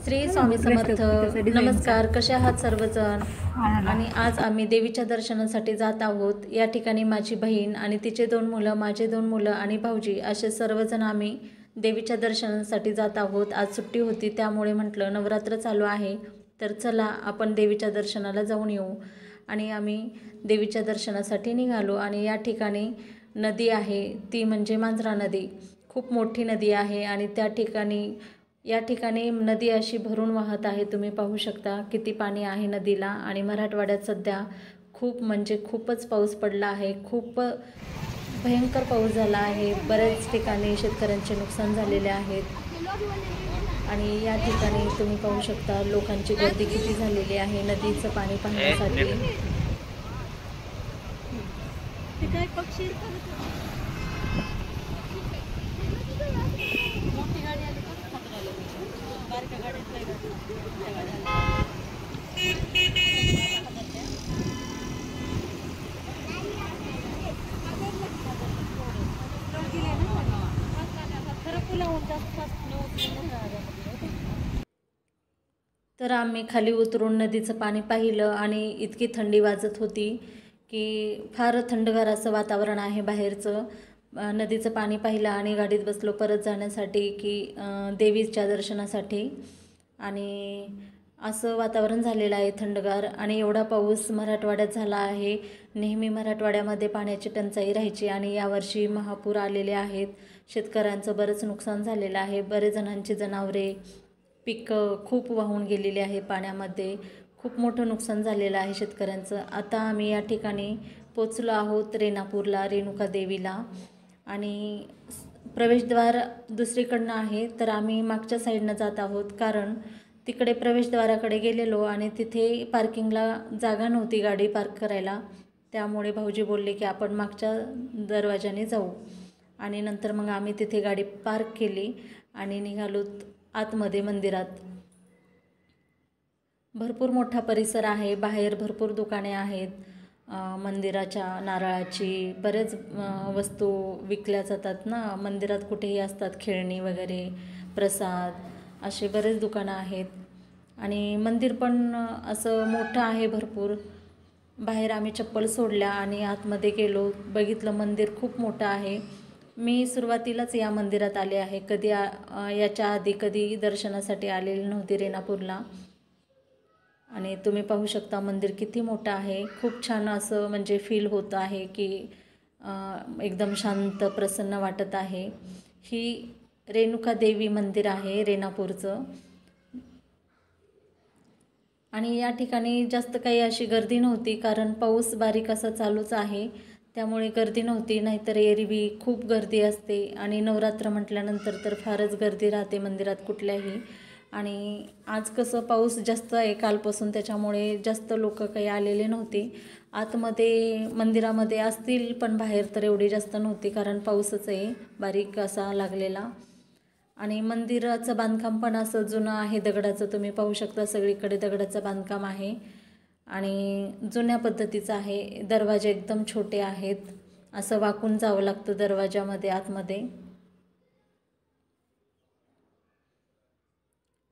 श्री स्वामी समर्थ. नमस्कार, कसे आहात सर्वजण? आणि आज आम्ही देवीच्या दर्शनासाठी जात आहोत. या ठिकाणी माझी बहीण आणि तिचे 2 मुलं, माझे 2 मुलं आणि भाऊजी असे सर्वजण आम्ही देवीच्या दर्शनासाठी जात आहोत. आज सुट्टी होती त्यामुळे म्हटलं नवरात्र चालू आहे तर चला आपण देवीच्या दर्शनाला जाऊन येऊ. आणि आम्ही देवीच्या दर्शनासाठी निघालो. आणि या ठिकाणी नदी आहे ती म्हणजे मांजरा नदी. खूप मोठी नदी आहे आणि या ठिकाणी नदी अशी भरून वाहत आहे. तुम्ही पाहू शकता किती पाणी आहे नदीला. आणि मराठवाड्यात सध्या खूपच पाऊस पडला आहे. खूप भयंकर पाऊस झाला आहे. बऱ्याच ठिकाणी शेतकऱ्यांचे नुकसान झालेले आहेत. आणि या ठिकाणी तुम्ही पाहू शकता लोकांची गर्दी किती झालेली आहे नदीचं पाणी पाहण्यासाठी. तर आम्ही खाली उतरून नदीचं पाणी पाहिलं आणि इतकी थंडी वाजत होती की फार थंडगार असं वातावरण आहे बाहेरचं. नदीचं पाणी पाहिलं आणि गाडीत बसलो परत जाण्यासाठी की देवीच्या दर्शनासाठी. आणि असं वातावरण झालेलं आहे थंडगार. आणि एवढा पाऊस मराठवाड्यात झाला आहे. नेहमी मराठवाड्यामध्ये पाण्याची टंचाई राहायची आणि यावर्षी महापूर आलेले आहेत. शेतकऱ्यांचं बरंच नुकसान झालेलं आहे. बरेच जणांची जनावरे पिकं खूप वाहून गेलेली आहे पाण्यामध्ये. खूप मोठं नुकसान झालेलं आहे शेतकऱ्यांचं. आता आम्ही या ठिकाणी पोचलो आहोत रेणापूरला, रेणुका देवीला. आणि प्रवेशद्वार दुसरीकडनं आहे तर आम्ही मागच्या साईडनं जात आहोत. कारण तिकडे प्रवेशद्वाराकडे गेलेलो आणि तिथे पार्किंगला जागा नव्हती गाडी पार्क करायला. त्यामुळे भाऊजी बोलले की आपण मागच्या दरवाजाने जाऊ. आणि नंतर मग आम्ही तिथे गाडी पार्क केली आणि निघालो आतमध्ये मंदिरात. भरपूर मोठा परिसर आहे. बाहेर भरपूर दुकाने आहेत. मंदिराच्या नारळाची बरेच वस्तू विकल्या जातात ना. मंदिरात कुठेही असतात खेळणी वगैरे, प्रसाद, असे बरेच दुकानं आहेत. आणि मंदिर पण असं मोठं आहे भरपूर. बाहेर आम्ही चप्पल सोडल्या आणि आतमध्ये गेलो. बघितलं मंदिर खूप मोठं आहे. मी सुरुवातीलाच या मंदिरात आले आहे. याच्या आधी कधी दर्शनासाठी आलेली नव्हती रेणापूरला. आणि तुम्ही पाहू शकता मंदिर किती मोठं आहे. खूप छान असं म्हणजे फील होत आहे की एकदम शांत प्रसन्न वाटत आहे. ही रेणुका देवी मंदिर आहे रेणापूरचं. आणि या ठिकाणी जास्त काही अशी गर्दी नव्हती कारण पाऊस बारीक असा चालूच आहे त्यामुळे गर्दी नव्हती. नाहीतर एरवी खूप गर्दी असते. आणि नवरात्र म्हटल्यानंतर तर फारच गर्दी राहते मंदिरात कुठल्याही. आणि आज कसं पाऊस जास्त आहे कालपासून त्याच्यामुळे जास्त लोक काही आलेले नव्हते. आतमध्ये मंदिरामध्ये असतील पण बाहेर तर एवढी जास्त नव्हती कारण पाऊसच आहे बारीक असा लागलेला. आणि मंदिराचं बांधकाम पण असं जुनं आहे दगडाचं. तुम्ही पाहू शकता सगळीकडे दगडाचं बांधकाम आहे आणि जुन्या पद्धतीचं आहे. दरवाजे एकदम छोटे आहेत. असं वाकून जावं लागतं दरवाजामध्ये आतमध्ये.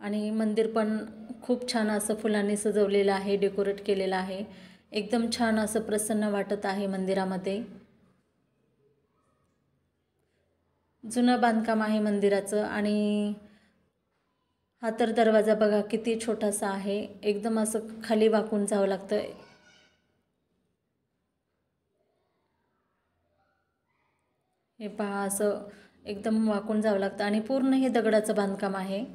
आणि मंदिर पण खूप छान असं फुलांनी सजवलेलं आहे, डेकोरेट केलेलं आहे. एकदम छान असं प्रसन्न वाटत आहे मंदिरामध्ये. जुनं बांधकाम आहे मंदिराचं. आणि हा तर दरवाजा बघा किती छोटासा आहे. एकदम असं खाली वाकून जावं लागतं. हे पहा असं एकदम वाकून जावं लागतं. आणि पूर्ण हे दगडाचं बांधकाम आहे.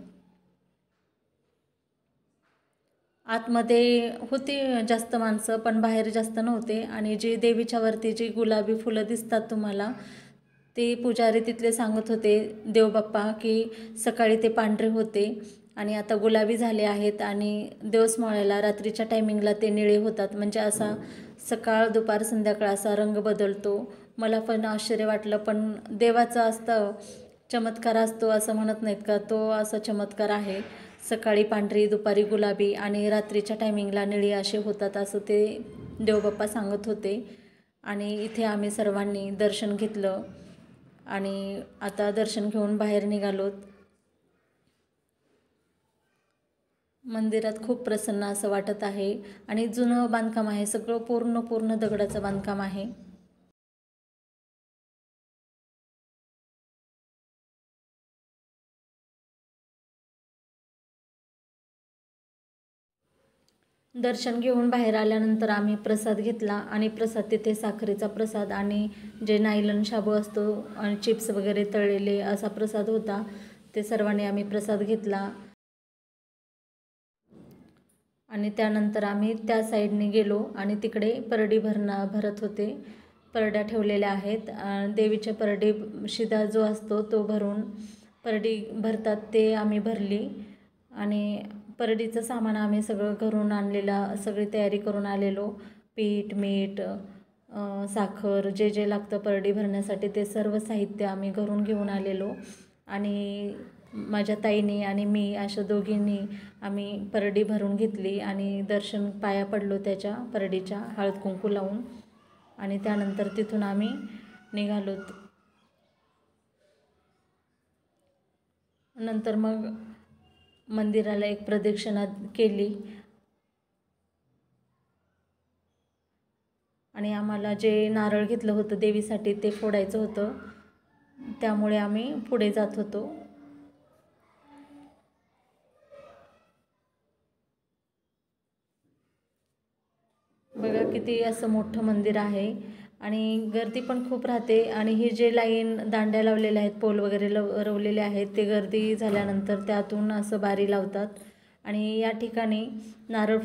आतमध्ये होती जास्त माणसं पण बाहेर जास्त नव्हते. आणि जे देवीच्या वरती जी गुलाबी फुलं दिसतात तुम्हाला ते पुजारी तिथले सांगत होते देवबाप्पा की सकाळी ते पांढरे होते आणि आता गुलाबी झाले आहेत. आणि दिवसमाळ्याला रात्रीच्या टायमिंगला ते निळे होतात. म्हणजे असा सकाळ दुपार संध्याकाळ असा रंग बदलतो. मला पण आश्चर्य वाटलं. पण देवाचं असतं चमत्कार असतो असं म्हणत नाहीत का, तो असा चमत्कार आहे. सकाळी पांढरी दुपारी गुलाबी आणि रात्रीच्या टायमिंगला निळी असे होतात असं ते देवबाप्पा सांगत होते. आणि इथे आम्ही सर्वांनी दर्शन घेतलं आणि आता दर्शन घेऊन बाहेर निघालोत. मंदिरात खूप प्रसन्न असं वाटत आहे आणि जुनं बांधकाम आहे, सगळं पूर्ण दगडाचं बांधकाम आहे. दर्शन घेऊन बाहेर आल्यानंतर आम्ही प्रसाद घेतला आणि प्रसाद तिथे साखरेचा प्रसाद आणि जे नायलन शाबू असतो आणि चिप्स वगैरे तळलेले असा प्रसाद होता. ते सर्वांनी आम्ही प्रसाद घेतला आणि त्यानंतर आम्ही त्या साईडने गेलो आणि तिकडे परडी भरत होते. परड्या ठेवलेल्या आहेत. देवीच्या परडी शिदा जो असतो तो भरून परडी भरतात, ते आम्ही भरली आणि परडीचं सामान आम्ही सगळं घरून आणलेलं, सगळी तयारी करून आलेलो. पीठ, मीठ, साखर, जे लागतं परडी भरण्यासाठी ते सर्व साहित्य आम्ही घरून घेऊन आलेलो आणि माझ्या ताईने आणि मी अशा दोघींनी आम्ही परडी भरून घेतली आणि दर्शन पाया पडलो त्याच्या परडीच्या, हळद कुंकू लावून आणि त्यानंतर तिथून आम्ही निघालो. नंतर मग मंदिराला एक प्रदक्षिणा केली आणि आम्हाला जे नारळ घेतलं होतं देवीसाठी ते फोडायचं होतं, त्यामुळे आम्ही पुढे जात होतो. बघा किती असं मोठं मंदिर आहे आणि गर्दी पण खूप राहते आणि हे जे लाईन दांड्या लावलेल्या आहेत, पोल वगैरे रवलेले आहेत, ते गर्दी झाल्यानंतर त्यातून असं बारी लावतात आणि या ठिकाणी नारळ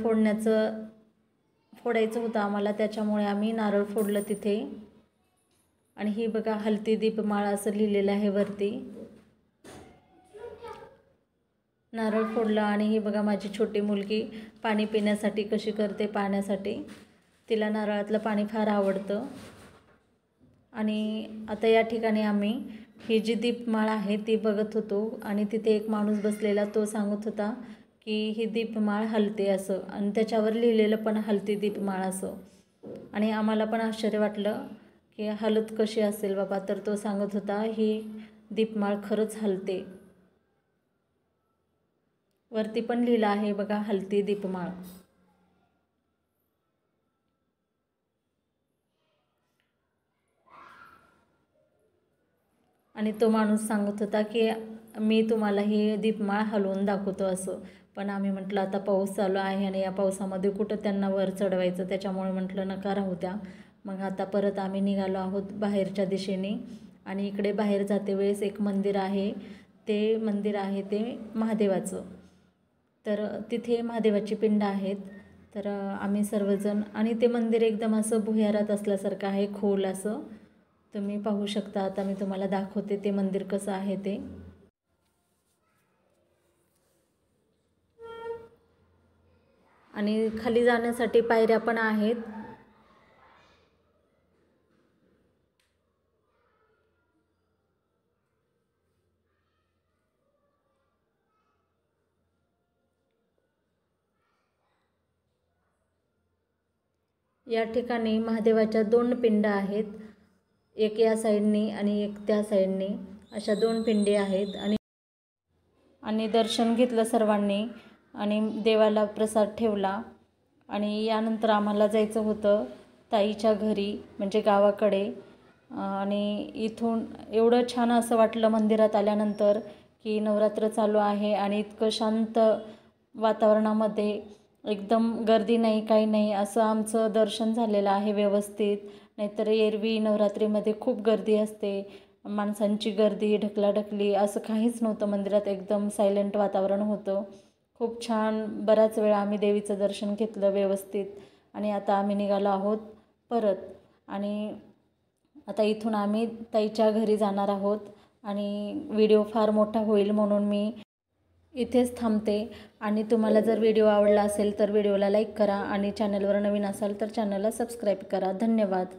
फोडायचं होतं आम्हाला, त्याच्यामुळे आम्ही नारळ फोडलं तिथे. आणि ही बघा हलती दीपमाळ असं लिहिलेलं आहे वरती. नारळ फोडलं आणि ही बघा माझी छोटी मुलगी पाणी पिण्यासाठी कशी करते पाण्यासाठी. तिला नारळातलं पाणी फार आवडतं. आणि आता या ठिकाणी आम्ही ही जी दीपमाळ आहे ती बघत होतो आणि तिथे एक माणूस बसलेला, तो सांगत होता की ही दीपमाळ हलते असं आणि त्याच्यावर लिहिलेलं पण हलती दीपमाळ असं. आणि आम्हाला पण आश्चर्य वाटलं की हलत कशी असेल बाबा, तर तो सांगत होता ही दीपमाळ खरंच हलते. वरती पण लिहिलं आहे बघा हलती दीपमाळ. आणि तो माणूस सांगत होता की मी तुम्हाला ही दीपमाळ हलवून दाखवतो असं. पण आम्ही म्हटलं आता पाऊस चालू आहे आणि या पावसामध्ये कुठं त्यांना वर चढवायचं, त्याच्यामुळे म्हटलं नका राहू द्या. मग आता परत आम्ही निघालो आहोत बाहेरच्या दिशेने आणि इकडे बाहेर जाते वेळेस एक मंदिर आहे, ते मंदिर आहे ते महादेवाचं. तर तिथे महादेवाची पिंड आहेत. तर आम्ही सर्वजण, आणि ते मंदिर एकदम असं भुयारात असल्यासारखं आहे, खोल असं. तुम्ही पाहू शकता. आता मी तुम्हाला दाखवते ते मंदिर कसं आहे ते. आणि खाली जाण्यासाठी पायऱ्या पण आहेत. या ठिकाणी महादेवाच्या 2 पिंड आहेत, एक या साईडनी आणि एक त्या साईडनी, अशा 2 पिंडी आहेत. आणि दर्शन घेतलं सर्वांनी आणि देवाला प्रसाद ठेवला आणि यानंतर आम्हाला जायचं होतं ताईच्या घरी, म्हणजे गावाकडे. आणि इथून एवढं छान असं वाटलं मंदिरात आल्यानंतर की नवरात्र चालू आहे आणि इतकं शांत वातावरणामध्ये, एकदम गर्दी नाही काही नाही, असं आमचं दर्शन झालेलं आहे व्यवस्थित. नाहीतर एरवी नवरात्रीमध्ये खूप गर्दी असते, माणसांची गर्दी, ढकलाढकली, असं काहीच नव्हतं मंदिरात. एकदम सायलेंट वातावरण होतं. खूप छान. बराच वेळ आम्ही देवीचं दर्शन घेतलं व्यवस्थित आणि आता आम्ही निघालो आहोत परत. आणि आता इथून आम्ही ताईच्या घरी जाणार आहोत आणि व्हिडिओ फार मोठा होईल म्हणून मी इथेच थांबते. आणि तुम्हाला जर व्हिडिओ आवडला असेल तर व्हिडिओला लाईक करा आणि चॅनलवर नवीन असाल तर चॅनलला सबस्क्राईब करा. धन्यवाद.